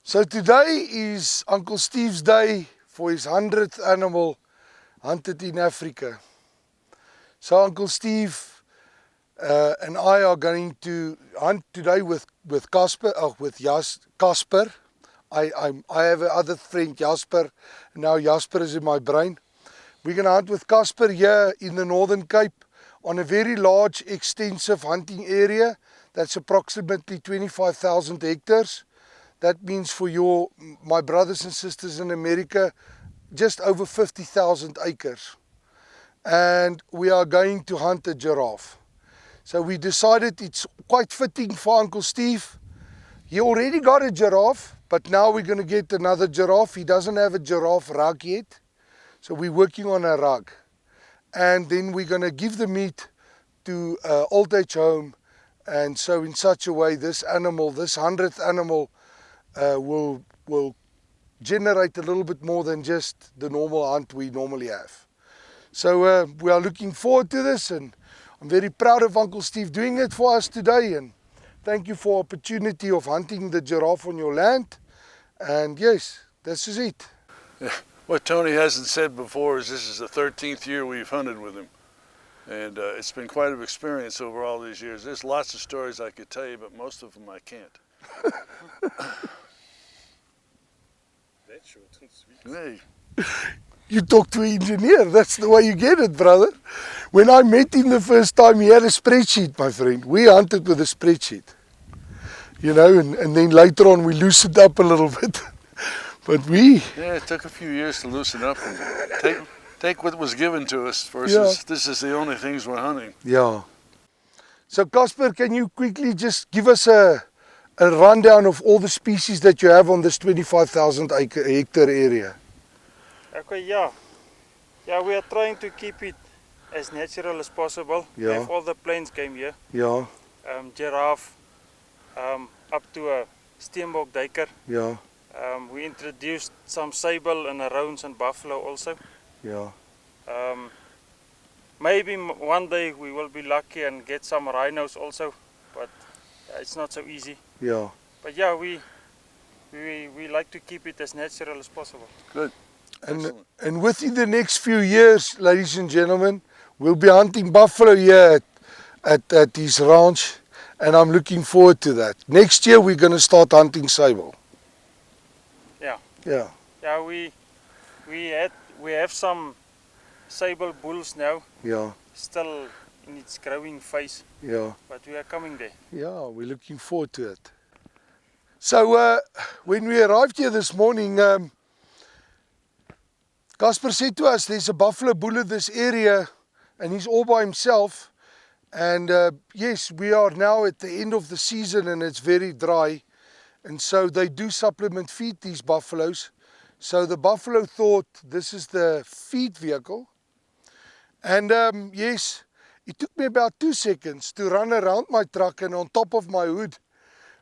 So today is Uncle Steve's day for his 100th animal hunted in Africa. So Uncle Steve and I are going to hunt today with Casper. Casper. I have another friend, Jasper. Now Jasper is in my brain. We're going to hunt with Casper here in the Northern Cape on a very large, extensive hunting area that's approximately 25,000 hectares. That means for my brothers and sisters in America, just over 50,000 acres. And we are going to hunt a giraffe. So we decided it's quite fitting for Uncle Steve. He already got a giraffe, but now we're going to get another giraffe. He doesn't have a giraffe rug yet. So we're working on a rug. And then we're going to give the meat to an old age home. And so in such a way, this animal, this 100th animal, will generate a little bit more than just the normal hunt we normally have. So we are looking forward to this, and I'm very proud of Uncle Steve doing it for us today, and thank you for the opportunity of hunting the giraffe on your land. And yes, this is it. Yeah. What Tony hasn't said before is this is the 13th year we've hunted with him, and it's been quite an experience over all these years. There's lots of stories I could tell you, but most of them I can't. That's short and sweet. Hey. You talk to an engineer, that's the way you get it, brother. When I met him the first time, he had a spreadsheet, my friend. We hunted with a spreadsheet, you know, and then later on we loosened up a little bit. But yeah, it took a few years to loosen up and take what was given to us versus this is the only things we're hunting. Yeah. So Casper, can you quickly just give us a rundown of all the species that you have on this 25,000 hectare area? Okay, yeah. Yeah, we are trying to keep it as natural as possible. Yeah. We have all the plains game here. Yeah. Giraffe, up to a steenbok duiker. Yeah. We introduced some sable and roans and buffalo also. Yeah. Maybe one day we will be lucky and get some rhinos also, but it's not so easy. Yeah. But yeah, we like to keep it as natural as possible. Good. And within the next few years, ladies and gentlemen, we'll be hunting buffalo here at his ranch, and I'm looking forward to that. Next year we're going to start hunting sable. Yeah. Yeah. Yeah, we have some sable bulls now. Yeah. Still in its growing phase. Yeah. But we are coming there. Yeah, we're looking forward to it. So when we arrived here this morning, Casper said to us, there's a buffalo bull in this area and he's all by himself. And yes, we are now at the end of the season and it's very dry. And so they do supplement feed these buffaloes. So the buffalo thought this is the feed vehicle. And yes, it took me about 2 seconds to run around my truck and on top of my hood.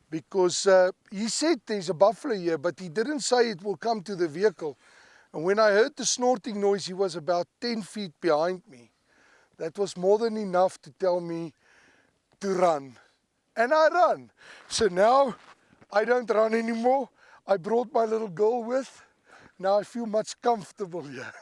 Because he said there's a buffalo here, but he didn't say it will come to the vehicle. And when I heard the snorting noise, he was about 10 feet behind me. That was more than enough to tell me to run. And I run. So now I don't run anymore. I brought my little girl with. Now I feel much comfortable here.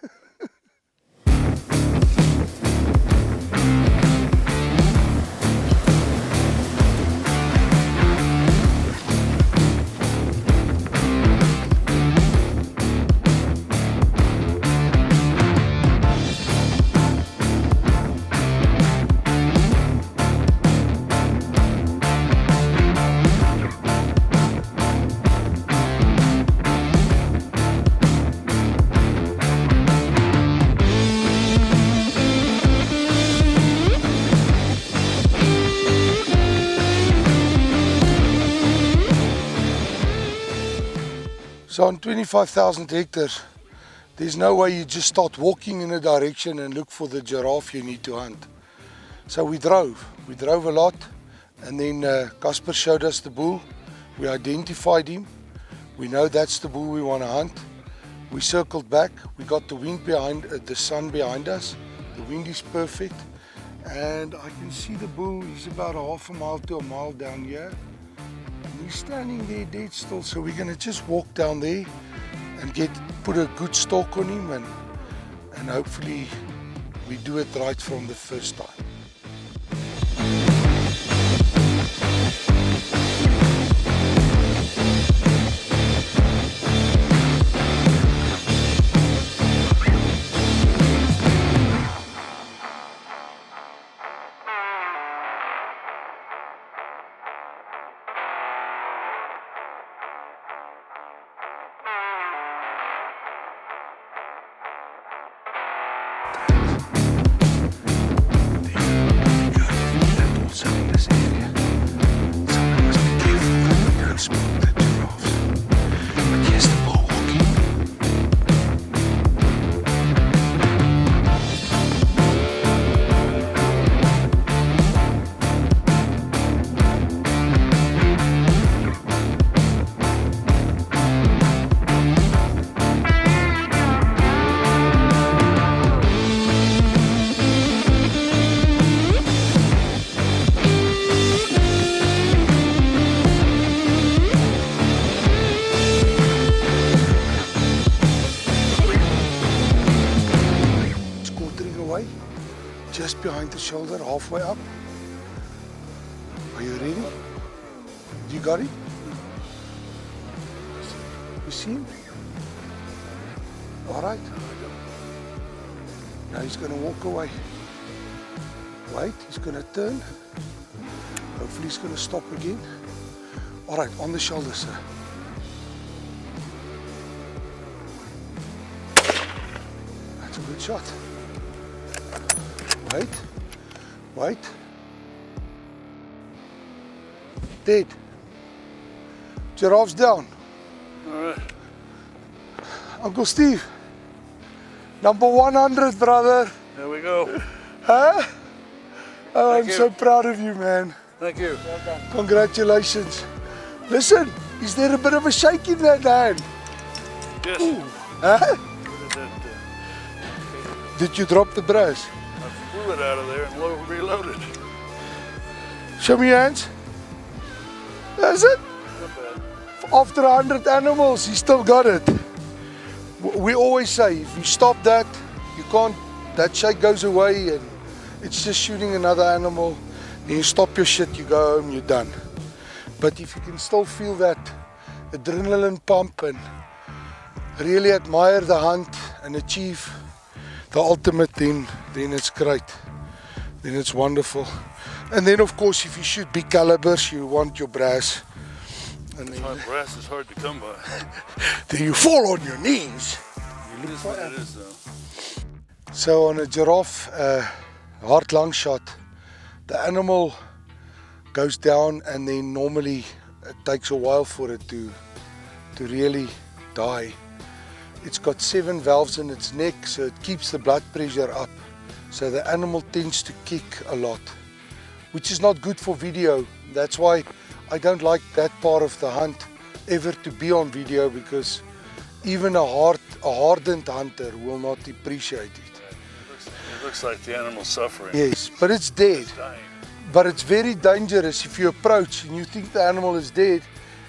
So on 25,000 hectares, there's no way you just start walking in a direction and look for the giraffe you need to hunt. So we drove a lot, and then Casper showed us the bull. We identified him. We know that's the bull we want to hunt. We circled back. We got the wind behind, the sun behind us. The wind is perfect, and I can see the bull. He's about a half a mile to a mile down here. He's standing there dead still, so we're gonna just walk down there and put a good stalk on him, and hopefully we do it right from the first time. Just behind the shoulder, halfway up. Are you ready? You got it? You see him? All right. Now he's going to walk away. Wait, he's going to turn. Hopefully he's going to stop again. All right, on the shoulder, sir. That's a good shot. Wait, wait. Dead. Giraffe's down. All right. Uncle Steve, number 100, brother. There we go. Huh? Oh, Thank I'm you. so proud of you, man. Thank you. Well done. Congratulations. Listen, is there a bit of a shake in that hand? Yes. Huh? Did you drop the brass? I flew it out of there and reloaded. Show me your hands. That's it. Not bad. After 100 animals, he still got it. We always say, if you stop that, you can't, that shake goes away and it's just shooting another animal. Then you stop your shit, you go home, you're done. But if you can still feel that adrenaline pump and really admire the hunt and achieve the ultimate, then it's great. Then it's wonderful. And then of course, if you shoot big calibers, you want your brass. And then, Brass is hard to come by. then you fall on your knees. It is what it is, though. So on a giraffe hard lung shot, the animal goes down and then normally it takes a while for it to really die. It's got 7 valves in its neck, so it keeps the blood pressure up. So the animal tends to kick a lot, which is not good for video. That's why I don't like that part of the hunt ever to be on video, because even a hardened hunter will not appreciate it. It looks like the animal's suffering. Yes, but it's dead. It's dying. But it's very dangerous. If you approach and you think the animal is dead,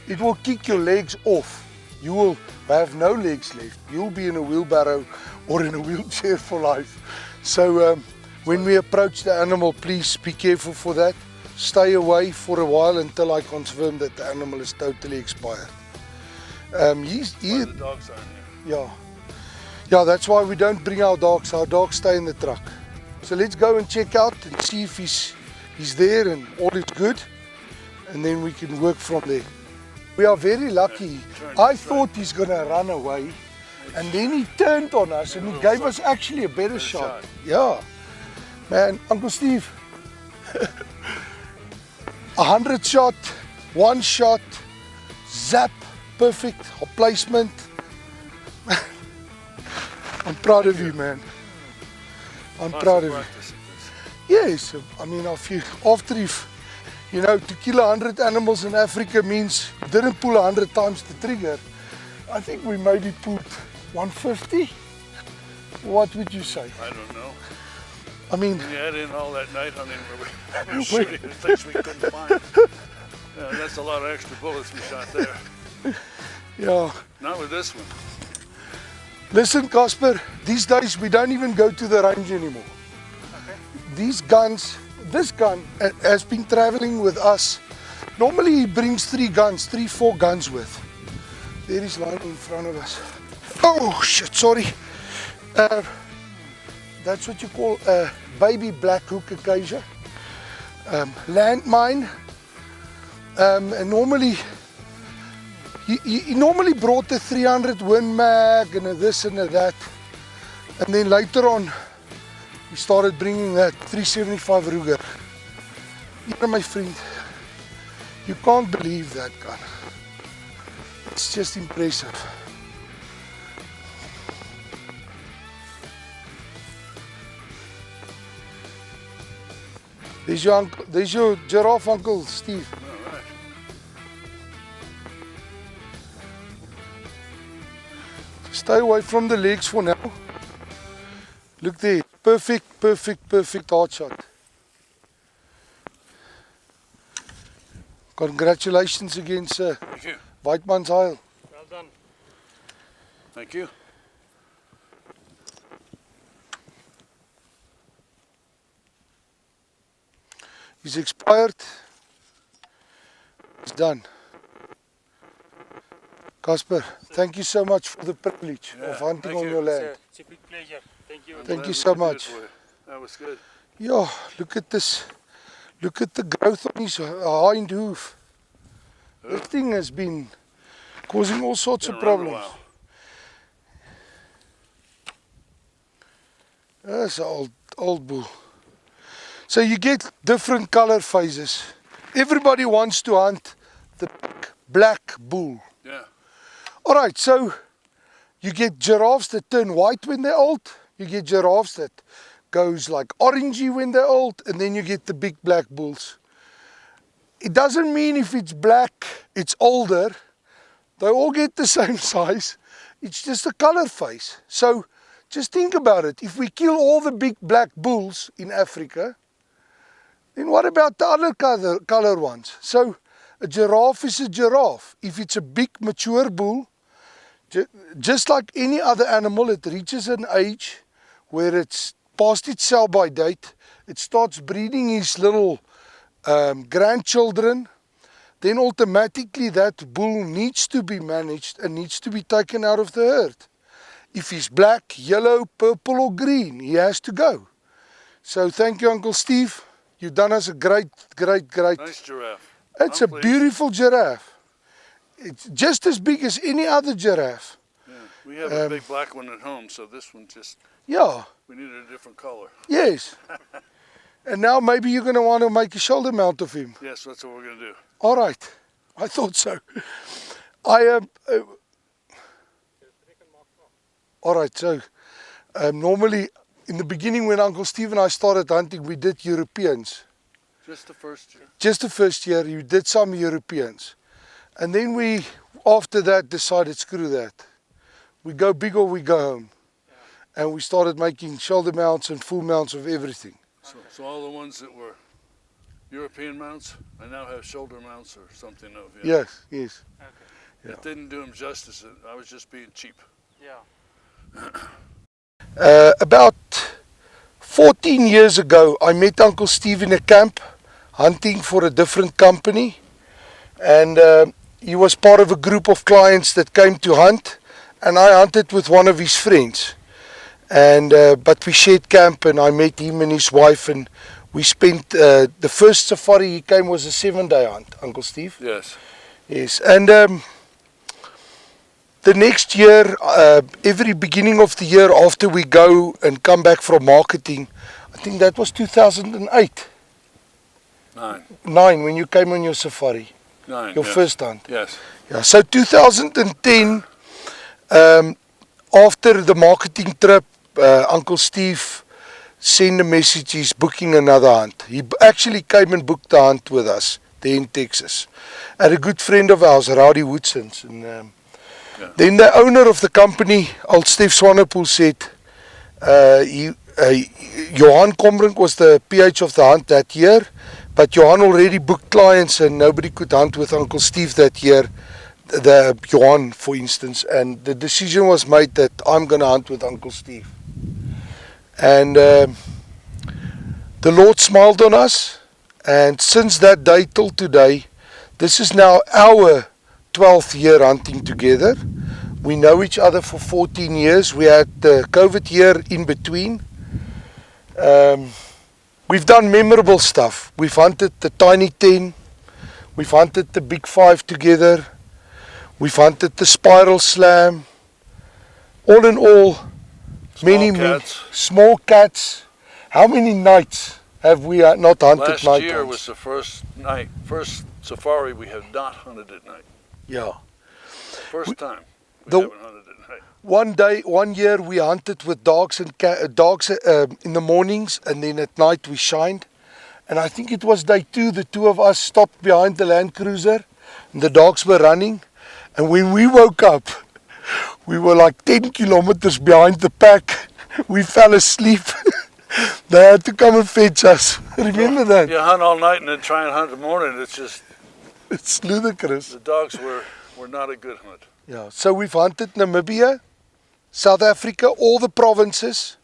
it will kick your legs off. You will have no legs left. You'll be in a wheelbarrow or in a wheelchair for life. So when we approach the animal, please be careful for that. Stay away for a while until I confirm that the animal is totally expired. The dogs aren't here. Yeah, that's why we don't bring our dogs. Our dogs stay in the truck. So let's go and check out and see if he's there and all is good, and then we can work from there. We are very lucky. I thought he's gonna run away, and then he turned on us and he gave us actually a better shot. Yeah, man, Uncle Steve, 100 shot, 1 shot, zap, perfect placement. I'm proud of you, man. I'm proud of you. Yes, I mean, after you've, to kill 100 animals in Africa means you didn't pull 100 times the trigger. I think we maybe pulled 150. What would you say? I don't know. I mean, When you add in all that night hunting where we were shooting at things we couldn't find. Yeah, that's a lot of extra bullets we shot there. Yeah. Not with this one. Listen, Casper, these days we don't even go to the range anymore. Okay. These guns, this gun has been traveling with us. Normally he brings 3 guns, 4 guns with. There is one in front of us. Oh shit, sorry. That's what you call a baby black hook acacia. Landmine. And normally, he normally brought a 300 Win Mag and a this and a that. And then later on, he started bringing that 375 Ruger. Here, my friend, you can't believe that gun. It's just impressive. There's your uncle, there's your giraffe, Uncle Steve. All right. Stay away from the legs for now. Look there, perfect, perfect, perfect heart shot. Congratulations again, sir. Thank you. Whiteman's Isle. Well done. Thank you. He's expired. It's done. Casper, thank you so much for the privilege Yeah, of hunting thank on you. your land. Sir, it's a big pleasure. Thank you. Thank Glad you we so could do it much. for you. That was good. Yeah, look at this. Look at the growth on his hind hoof. This thing has been causing all sorts Been of around a problems. while. That's an old bull. So you get different color phases. Everybody wants to hunt the black bull. Yeah. Alright, so you get giraffes that turn white when they're old. You get giraffes that goes like orangey when they're old. And then you get the big black bulls. It doesn't mean if it's black, it's older. They all get the same size. It's just a color phase. So just think about it. If we kill all the big black bulls in Africa, then what about the other color ones? So a giraffe is a giraffe. If it's a big mature bull, just like any other animal, it reaches an age where it's past its sell-by date. It starts breeding his little grandchildren. Then automatically that bull needs to be managed and needs to be taken out of the herd. If he's black, yellow, purple or green, he has to go. So thank you, Uncle Steve. You've done us a great. Nice giraffe. It's I'm a pleased. beautiful giraffe. It's just as big as any other giraffe. Yeah. We have a big black one at home, so this one just, Yeah, we needed a different color. yes. And now maybe you're going to want to make a shoulder mount of him. Yes, that's what we're going to do. All right, I thought so. All right, so normally in the beginning when Uncle Steve and I started hunting, we did Europeans. Just the first year. Just the first year, you did some Europeans. And then we, after that, decided, screw that. We go big or we go home. Yeah. And we started making shoulder mounts and full mounts of everything. So all the ones that were European mounts, I now have shoulder mounts or something of. Yeah. Yes, yes. Okay. Yeah. It didn't do them justice. I was just being cheap. Yeah. About 14 years ago, I met Uncle Steve in a camp hunting for a different company. And he was part of a group of clients that came to hunt. And I hunted with one of his friends. And but we shared camp, and I met him and his wife, and we spent the first safari he came was a 7-day hunt, Uncle Steve. Yes. Yes, and the next year, every beginning of the year after we go and come back from marketing, I think that was 2008. 9, when you came on your safari, 9. your yes. first hunt. Yes. Yeah, so 2010, after the marketing trip, Uncle Steve sent a message, he's booking another hunt. He actually came and booked the hunt with us there in Texas. And a good friend of ours, Rowdy Woodsons. And then the owner of the company, old Steve Swanepoel, said, Johan Combrink was the PH of the hunt that year, but Johan already booked clients and nobody could hunt with Uncle Steve that year, the Johan for instance, and the decision was made that I'm going to hunt with Uncle Steve. And the Lord smiled on us, and since that day till today, this is now our 12th year hunting together. We know each other for 14 years. We had the COVID year in between. We've done memorable stuff. We've hunted the Tiny 10. We've hunted the Big 5 together. We've hunted the Spiral Slam. All in all, many small cats. How many nights have we not hunted night? Last year was the first safari we have not hunted at night. Yeah. First time we haven't hunted at night. One year we hunted with dogs and dogs in the mornings, and then at night we shined. And I think it was day 2, the two of us stopped behind the Land Cruiser, and the dogs were running. And when we woke up, we were like 10 kilometers behind the pack. We fell asleep. They had to come and fetch us. Remember that? You hunt all night and then try and hunt in the morning. It's ludicrous. The dogs were not a good hunt. Yeah. So we've hunted Namibia, South Africa, all the provinces.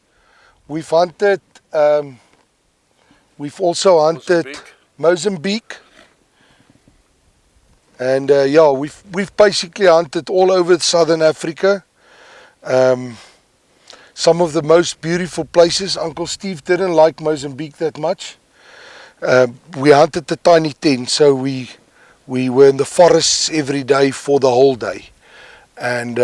We've hunted. We've also hunted Mozambique. And yeah, we've basically hunted all over Southern Africa. Some of the most beautiful places. Uncle Steve didn't like Mozambique that much. We hunted the Tiny 10, so we were in the forests every day for the whole day. And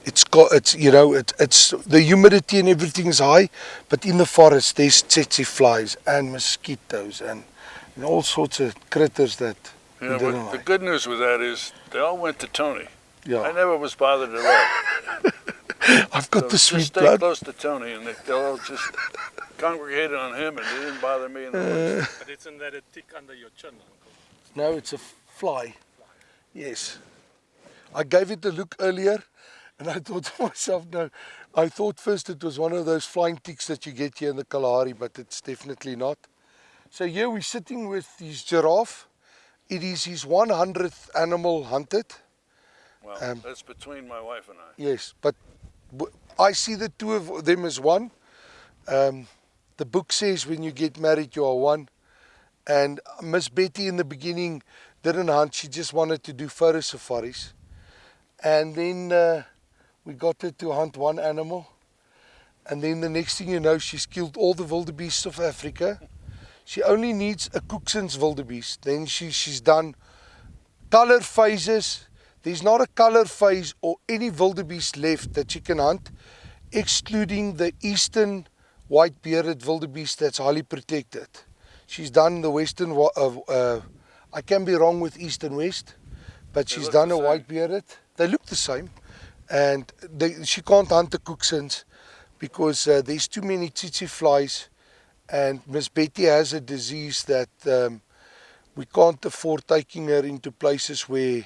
it's the humidity and everything is high, but in the forest there's tsetse flies and mosquitoes and all sorts of critters that. Yeah, but the good news with that is they all went to Tony. Yeah. I never was bothered at all. I've got the sweet just stay blood. close to Tony, and they'll all just congregated on him, and they didn't bother me in the least. But isn't that a tick under your chin, Uncle? No, it's a fly. Yes. I gave it a look earlier, and I thought to myself, no. I thought first it was one of those flying ticks that you get here in the Kalahari, but it's definitely not. So here we're sitting with his giraffe. It is his 100th animal hunted. Well, that's between my wife and I. Yes, but I see the two of them as one. The book says when you get married you are one. And Miss Betty in the beginning didn't hunt, she just wanted to do photo safaris. And then we got her to hunt one animal. And then the next thing you know, she's killed all the wildebeests of Africa. She only needs a Cooksen's wildebeest. Then she's done color phases. There's not a color phase or any wildebeest left that she can hunt, excluding the eastern white-bearded wildebeest that's highly protected. She's done the western, I can be wrong with east and west, but she's done a white-bearded. They look the same. And she can't hunt the Cooksen's because there's too many tsetse flies. And Miss Betty has a disease that we can't afford taking her into places where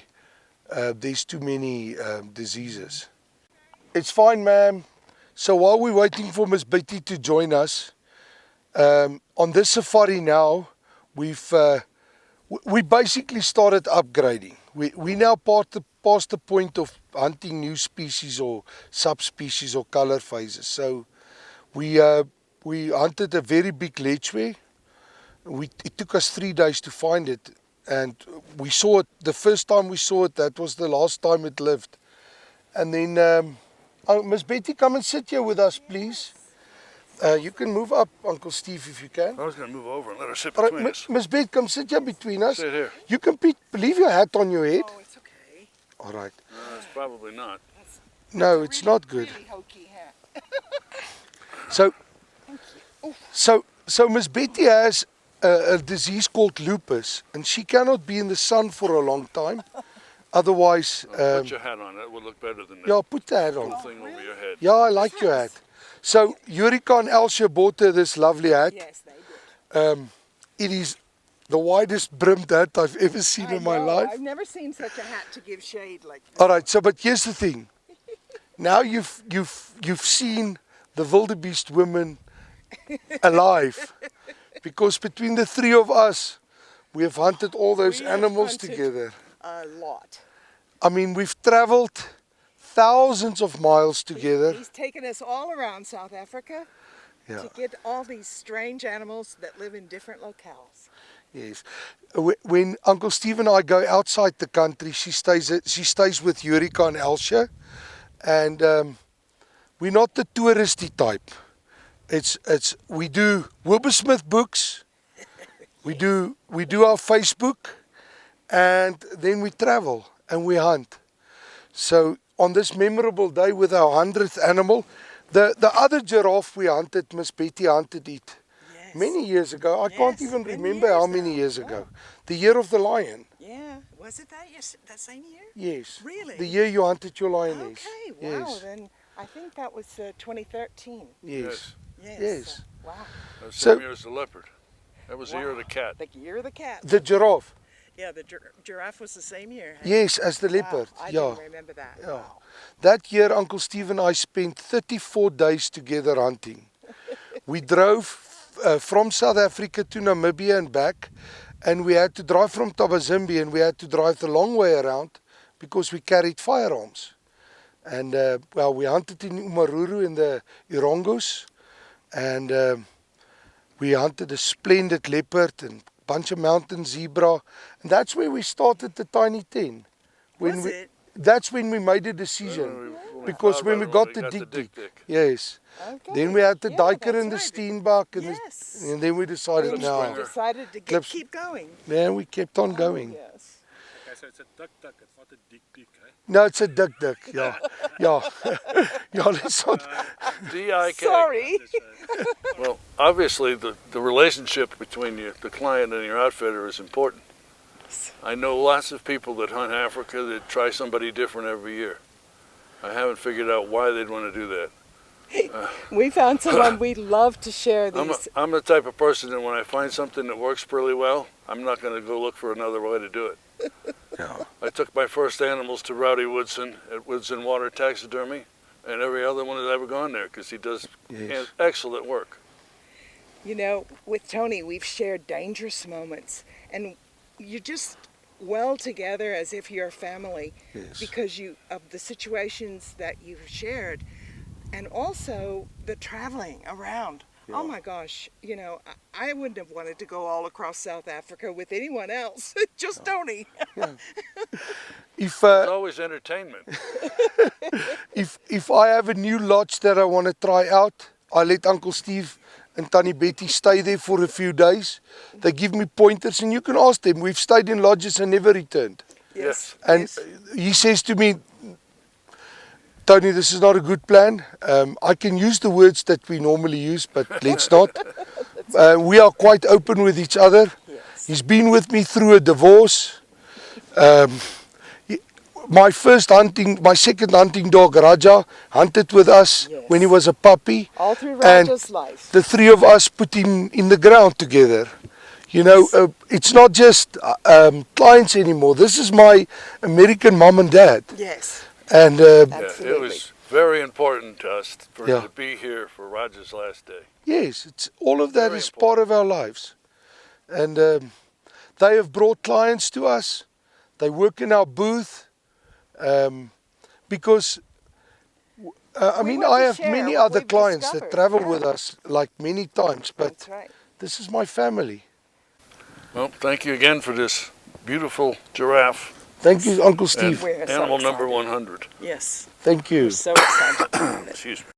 there's too many diseases. It's fine, ma'am. So while we're waiting for Miss Betty to join us, on this safari now, we basically started upgrading. We now past the point of hunting new species or subspecies or color phases. So we hunted a very big lechwe. It took us 3 days to find it, and we saw it the first time we saw it. That was the last time it lived. And then Miss Betty, come and sit here with us, please. You can move up, Uncle Steve, if you can. I was going to move over and let her sit between us. Miss Betty, come sit here between us. Sit here. You can leave your hat on your head. Oh, it's okay. All right. It's probably not. No, it's not good. Really hokey hat. So Miss Betty has a disease called lupus, and she cannot be in the sun for a long time. Otherwise, put your hat on. That would look better than that. Yeah, put the hat on. Little thing over your head. Yeah, I like your hat. So Eureka and Elsia bought her this lovely hat. Yes, they did. It is the widest brimmed hat I've ever seen in my life. I've never seen such a hat to give shade like this. All right, so but here's the thing. Now you've seen the wildebeest women alive. Because between the three of us, we have hunted all those We have animals hunted together. a lot. I mean, we've traveled thousands of miles together. He's taken us all around South Africa Yeah. to get all these strange animals that live in different locales. Yes. When Uncle Steve and I go outside the country, she stays with Eureka and Elsha, and we're not the touristy type. We do Wilbersmith books, we do our Facebook, and then we travel and we hunt. So on this memorable day with our 100th animal, the other giraffe we hunted, Miss Betty hunted it. Yes. Many years ago. I can't Yes, even many remember years how many now. years ago. The year of the lion. Yeah. Was it that same year? Yes. Really? The year you hunted your lioness. Okay. Wow. Yes. Then I think that was 2013. Yes. Yes. Yes. Wow. That was So- same year as the leopard. That was the year of the cat. The year of the cat. The giraffe. Yeah, the giraffe was the same year. Hey? Yes, as the Wow, leopard. I Yeah. didn't remember that. Yeah. Wow. That year, Uncle Steve and I spent 34 days together hunting. We drove from South Africa to Namibia and back, and we had to drive from Tabazimbi, and we had to drive the long way around because we carried firearms. And we hunted in Umaruru in the Irongos, and we hunted a splendid leopard and a bunch of mountain zebra, and that's where we started the Tiny 10. Was it? That's when we made a decision, because when we got the Dik Dik, yes. Okay. Then we had the Yeah, Diker and the that's right. Steenbok, and, Yes. and then we decided Then now. we decided to Clips. keep going. Yeah, we kept on going. Yes. Okay, so it's a duck, it's not a dick, eh? No, it's a Dik Dik, yeah. Yeah. Yeah, let's not. D-I-K. Sorry. Well, obviously the relationship between the client and your outfitter is important. I know lots of people that hunt Africa that try somebody different every year. I haven't figured out why they'd want to do that. We found someone we love to share these. I'm the type of person that when I find something that works really well, I'm not going to go look for another way to do it. Yeah. I took my first animals to Rowdy Woodson at Woods and Water Taxidermy, and every other one has ever gone there because he does Yes. excellent work. You know, with Tony, we've shared dangerous moments, and you're just well together as if you're a family Yes. because of the situations that you've shared, and also the traveling around. Yeah. Oh my gosh, you know, I wouldn't have wanted to go all across South Africa with anyone else, just Tony. If It's always entertainment. if I have a new lodge that I want to try out, I let Uncle Steve and Tannie Betty stay there for a few days. They give me pointers, and you can ask them. We've stayed in lodges and never returned. Yes. And yes. he says to me, Tony, this is not a good plan. I can use the words that we normally use, but let's not. We are quite open with each other. Yes. He's been with me through a divorce. My second hunting dog, Raja, hunted with us Yes. when he was a puppy. All through And Raja's life. the three of us put him in the ground together. You know, it's not just clients anymore. This is my American mom and dad. Yes. And Yeah, it Absolutely. was very important to us for Yeah. him to be here for Roger's last day. yes, it's all of that Very is part of our lives. And they have brought clients to us. They work in our booth because, I We mean, want I to have share many what other we've clients that discovered. travel Yeah. with us like many times, but That's right. this is my family. Well, thank you again for this beautiful giraffe, Thank you, Uncle Steve. We're so animal number excited. 100. Yes. Thank you. We're so excited about it. Excuse me.